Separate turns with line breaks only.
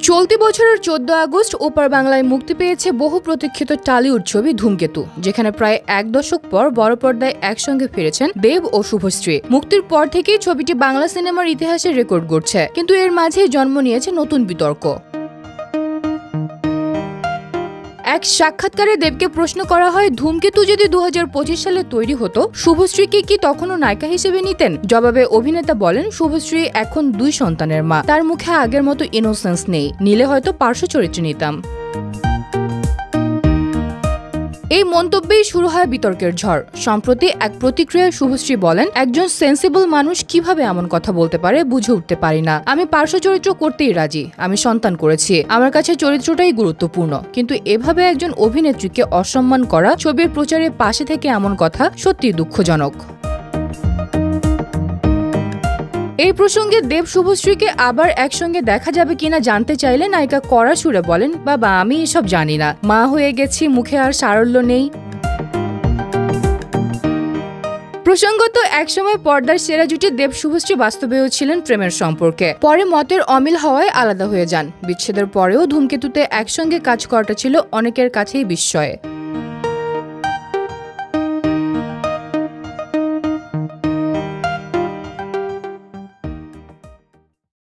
চলতি বছরের 14 আগস্ট ওপার বাংলায় মুক্তি পেয়েছে বহু প্রতীক্ষিত টালিউড ছবি ধূমকেতু, যেখানে প্রায় এক দশক পর বড় পর্দায় একসঙ্গে ফিরেছেন দেব ও শুভশ্রী। মুক্তির পর থেকেই ছবিটি বাংলা সিনেমার ইতিহাসে রেকর্ড গড়ছে, কিন্তু এর মাঝেই জন্ম নিয়েছে নতুন বিতর্ক। এক সাক্ষাৎকারে দেবকে প্রশ্ন করা হয়, ধূমকেতু যদি 2025 সালে তৈরি হতো, শুভশ্রীকে কি তখনও নায়িকা হিসেবে নিতেন? জবাবে অভিনেতা বলেন, শুভশ্রী এখন 2 সন্তানের মা, তার মুখে আগের মতো ইনোসেন্স নেই, নিলে হয়তো পার্শ্ব চরিত্রে নিতাম। এই মন্তব্যেই শুরু হয় বিতর্কের ঝড়। সম্প্রতি এক প্রতিক্রিয়ায় শুভশ্রী বলেন, একজন সেন্সিবল মানুষ কিভাবে এমন কথা বলতে পারে বুঝে উঠতে পারি না। আমি পার্শ্ব চরিত্র করতেই রাজি, আমি সন্তান করেছি, আমার কাছে চরিত্রটাই গুরুত্বপূর্ণ। কিন্তু এভাবে একজন অভিনেত্রীকে অসম্মান করা, ছবির প্রচারে পাশে থেকে এমন কথা সত্যিই দুঃখজনক। এই প্রসঙ্গে দেব শুভশ্রীকে আবার একসঙ্গে দেখা যাবে কিনা জানতে চাইলে নায়িকা কড়া সুরে বলেন, বাবা আমি এসব জানি না, মা হয়ে গেছি, মুখে আর সারল্য নেই। প্রসঙ্গত, একসময় পর্দার সেরা জুটি দেব শুভশ্রী বাস্তবেও ছিলেন প্রেমের সম্পর্কে, পরে মতের অমিল হওয়ায় আলাদা হয়ে যান। বিচ্ছেদের পরেও ধূমকেতুতে একসঙ্গে কাজ করাটা ছিল অনেকের কাছেই বিস্ময়ে।